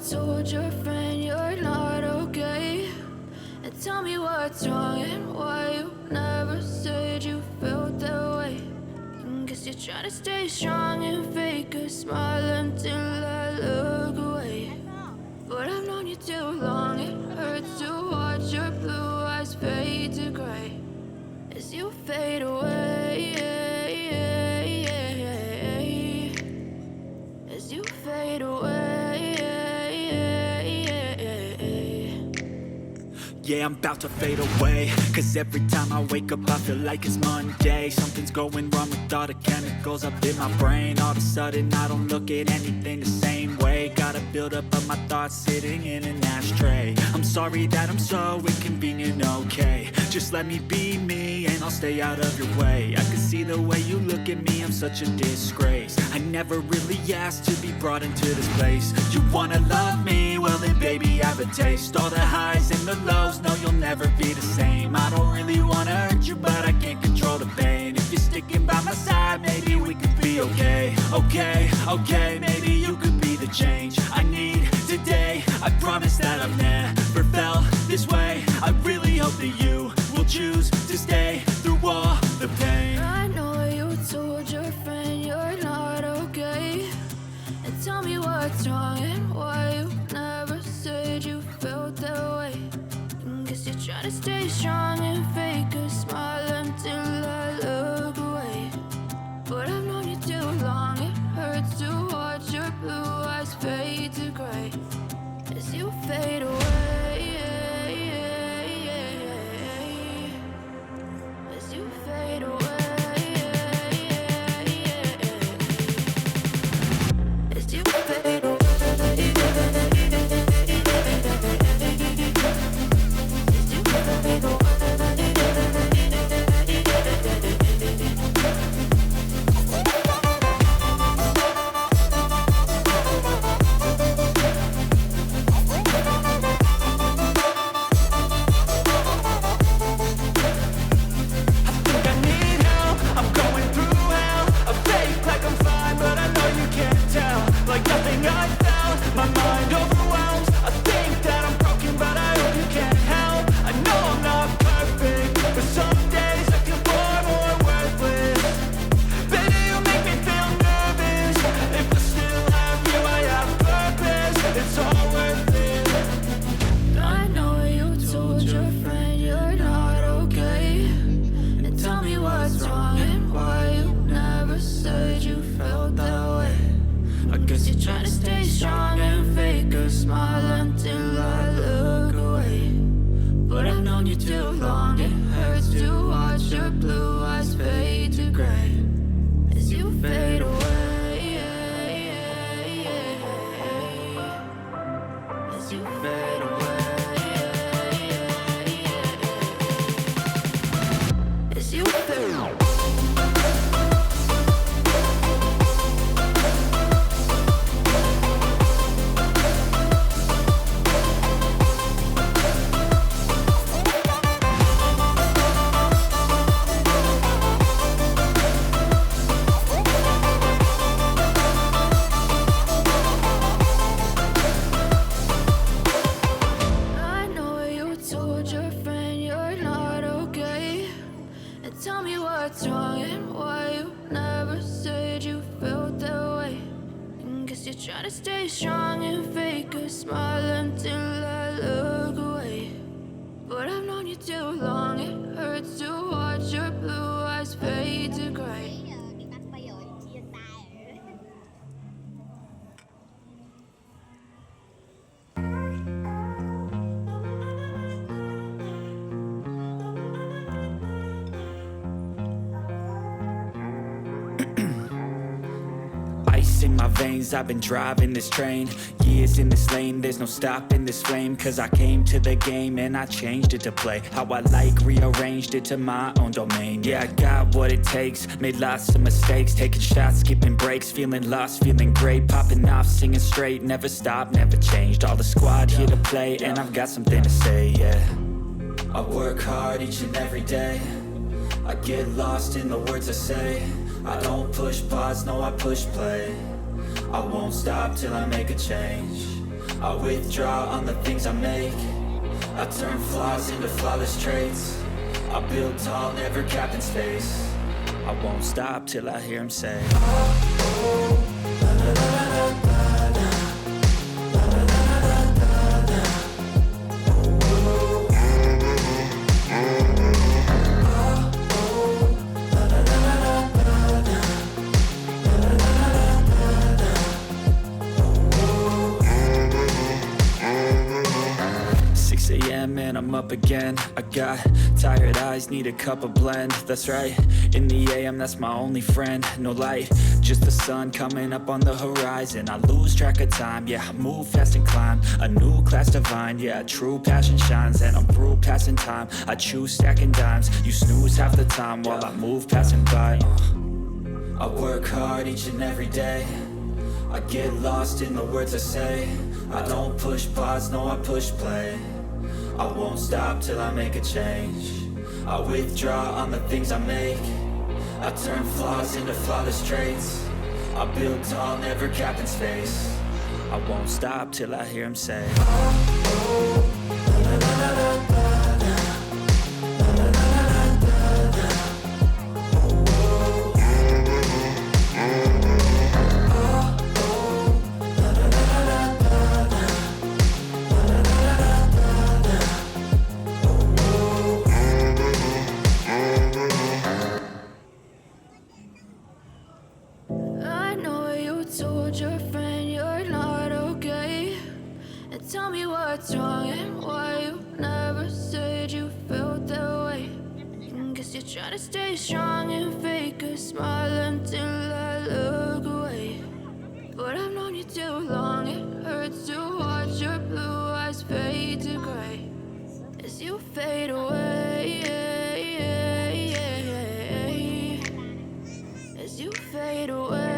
told your friend you're not okay? And tell me what's wrong and why you never said you felt that way. Guess you're trying to stay strong and fake a smile until I look away. But I've known you too long, it hurts to watch your blue eyes fade to gray as you fade away, as you fade away. Yeah, I'm about to fade away, cause every time I wake up I feel like it's Monday. Something's going wrong with all the chemicals up in my brain. All of a sudden I don't look at anything the same way. Got a buildup of my thoughts sitting in an ashtray. I'm sorry that I'm so inconvenient, okay? Just let me be me and I'll stay out of your way. I can see the way you look at me, I'm such a disgrace. I never really asked to be brought into this place. You wanna love me? Well then baby I have a taste. All the highs and the lows, no you'll never be the same. I don't really wanna hurt you but I can't control the pain. If you're sticking by my side maybe we could be okay. Okay, maybe you could be the change I need today. I promise that I've never felt this way. I really hope that you will choose to stay through all the pain. I know you told your friend you're not okay. And tell me what's wrong and why you never said you felt that way. Guess you're trying to stay strong and fake a smile until I look away. But I've known you too long, it hurts to watch your blue eyes fade to gray as you fade away, as you fade away, as you fade away. Try to stay strong and fake a smile until I look away. But I've known you too long, it hurts to watch your blue eyes fade to gray. In my veins, I've been driving this train. Years in this lane, there's no stopping this flame. Cause I came to the game and I changed it to play how I like, rearranged it to my own domain. Yeah, I got what it takes, made lots of mistakes, taking shots, skipping breaks, feeling lost, feeling great, popping off, singing straight, never stopped, never changed. All the squad here to play and I've got something to say, yeah. I work hard each and every day, I get lost in the words I say. I don't push pause, no I push play. I won't stop till I make a change. I withdraw on the things I make. I turn flaws into flawless traits. I build tall, never capped in space. I won't stop till I hear him say, and I'm up again. I got tired eyes, need a cup of blend. That's right, in the AM, that's my only friend. No light, just the sun coming up on the horizon. I lose track of time, yeah, I move fast and climb a new class divine, yeah, true passion shines. And I'm through passing time, I choose stacking dimes. You snooze half the time while I move passing by. I work hard each and every day. I get lost in the words I say. I don't push pause, no, I push play. I won't stop till I make a change. I withdraw on the things I make. I turn flaws into flawless traits. I build tall, never capped in space. I won't stop till I hear him say, I know you told your friend you're not okay. And tell me what's wrong and why you never said you felt that way. Guess you're trying to stay strong and fake a smile until I look away. But I've known you too long, it hurts to watch your blue eyes fade to gray as you fade away. As you fade away.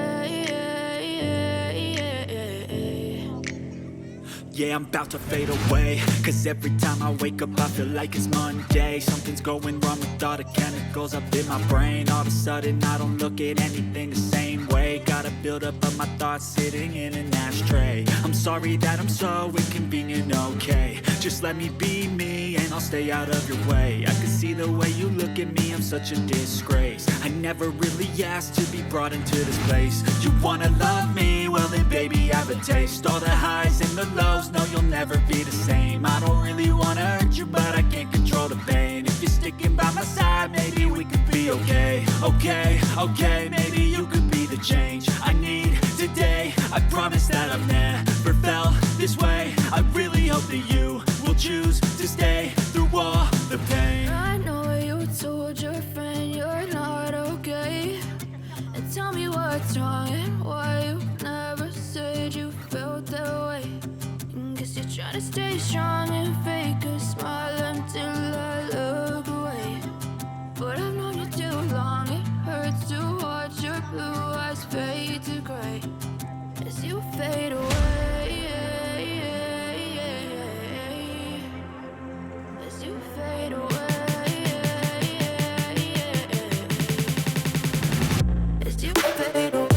yeah, I'm about to fade away. Cause every time I wake up I feel like it's Monday. Something's going wrong with all the chemicals up in my brain. All of a sudden I don't look at anything the same way. Got a buildup of my thoughts sitting in an ashtray. I'm sorry that I'm so inconvenient, okay. Just let me be me and I'll stay out of your way. I can see the way you look at me, I'm such a disgrace. I never really asked to be brought into this place. You wanna love me? Well then baby I have a taste. All the highs and the lows, no you'll never be the same. I don't really wanna hurt you but I can't control the pain. If you're sticking by my side maybe we could be okay. Okay, maybe you could be the change I need today. I promise that I've never felt this way. I really hope that you will choose to stay through all the pain. I know you told your friend you're not okay. And tell me what's wrong and why you never said you felt that way. Guess you're trying to stay strong and fake a smile until I look away. But I've known you too long, it hurts to watch your blue eyes fade to gray as you fade away. As you fade away. As you fade away.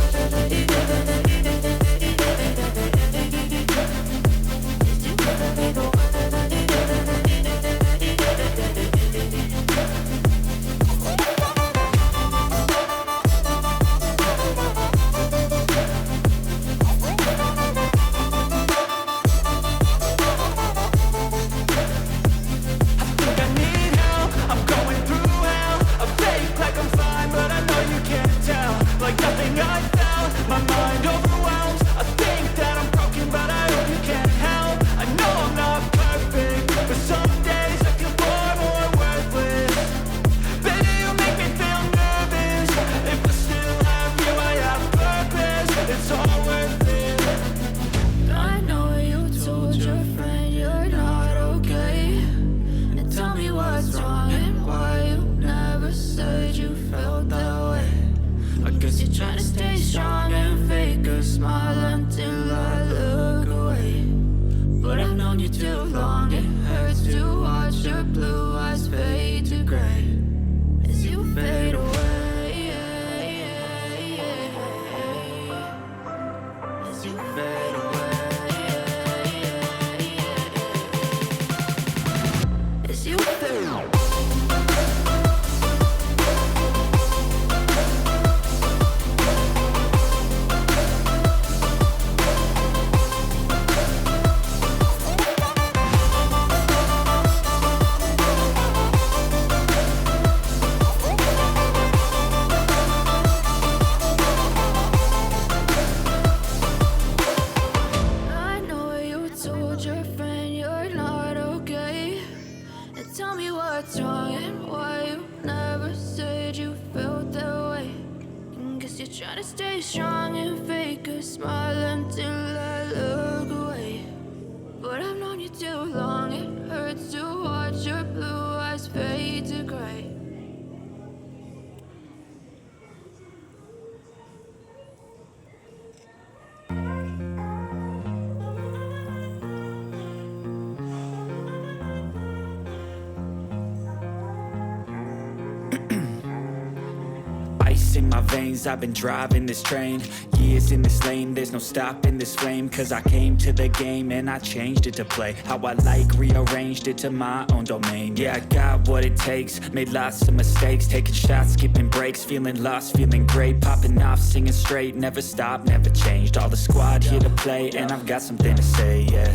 my veins, I've been driving this train. Years in this lane, there's no stopping this flame. Cause I came to the game and I changed it to play how I like, rearranged it to my own domain. Yeah, I got what it takes, made lots of mistakes, taking shots, skipping breaks, feeling lost, feeling great, popping off, singing straight, never stopped, never changed. All the squad here to play, and I've got something to say, yeah.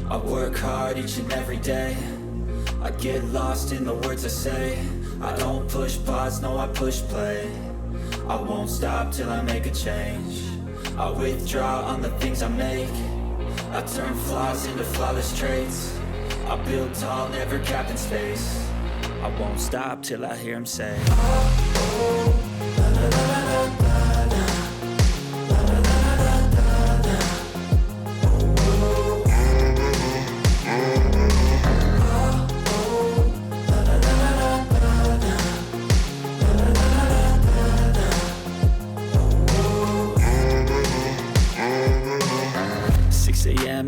I work hard each and every day, I get lost in the words I say. I don't push pause, no I push play. I won't stop till I make a change. I withdraw on the things I make. I turn flaws into flawless traits. I build tall, never capped in space. I won't stop till I hear him say,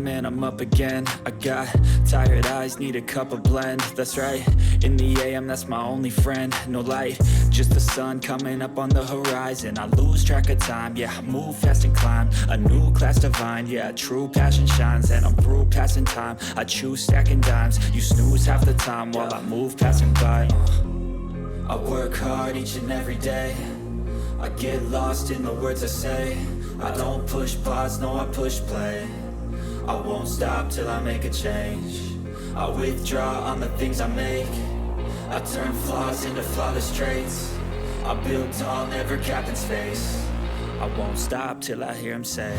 and I'm up again. I got tired eyes, need a cup of blend. That's right, in the AM, that's my only friend. No light, just the sun coming up on the horizon. I lose track of time, yeah, I move fast and climb a new class divine, yeah, true passion shines. And I'm through passing time, I choose stacking dimes. You snooze half the time while I move passing by. I work hard each and every day, I get lost in the words I say. I don't push pause, no I push play. I won't stop till I make a change. I withdraw on the things I make. I turn flaws into flawless traits. I build tall, never capped in space. I won't stop till I hear him say,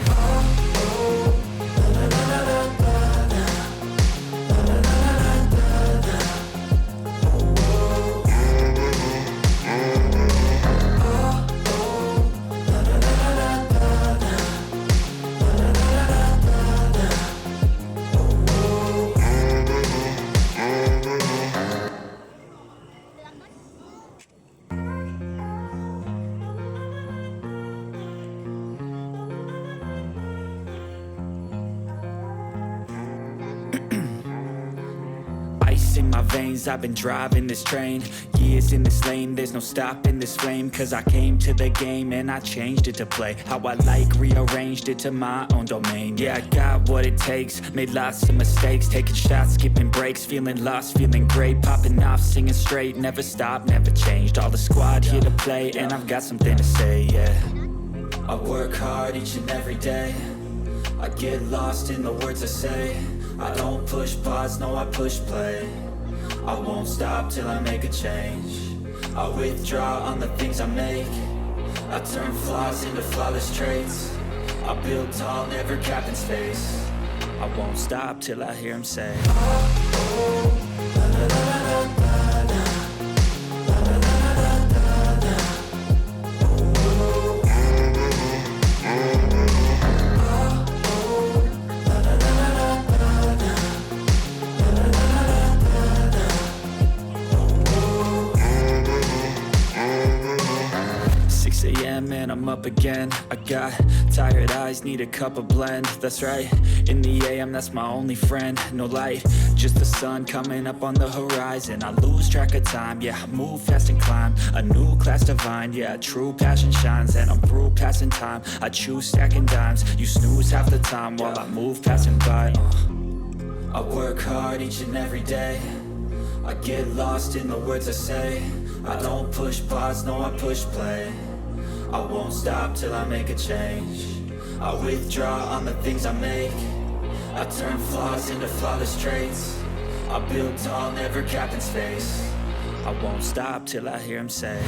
in my veins, I've been driving this train. Years in this lane, there's no stopping this flame. Cause I came to the game and I changed it to play how I like, rearranged it to my own domain. Yeah, I got what it takes, made lots of mistakes, taking shots, skipping breaks, feeling lost, feeling great, popping off, singing straight, never stopped, never changed. All the squad here to play, and I've got something to say, yeah. I work hard each and every day, I get lost in the words I say. I don't push pause, no I push play. I won't stop till I make a change. I withdraw on the things I make. I turn flaws into flawless traits. I build tall, never capped in space. I won't stop till I hear him say, and I'm up again. I got tired eyes, need a cup of blend. That's right, in the AM, that's my only friend. No light, just the sun coming up on the horizon. I lose track of time, yeah, I move fast and climb a new class divine, yeah, true passion shines. And I'm through passing time, I choose stacking dimes. You snooze half the time while I move passing by. I work hard each and every day, I get lost in the words I say. I don't push pause, no I push play. I won't stop till I make a change. I withdraw on the things I make. I turn flaws into flawless traits. I build tall, never capped in space. I won't stop till I hear him say,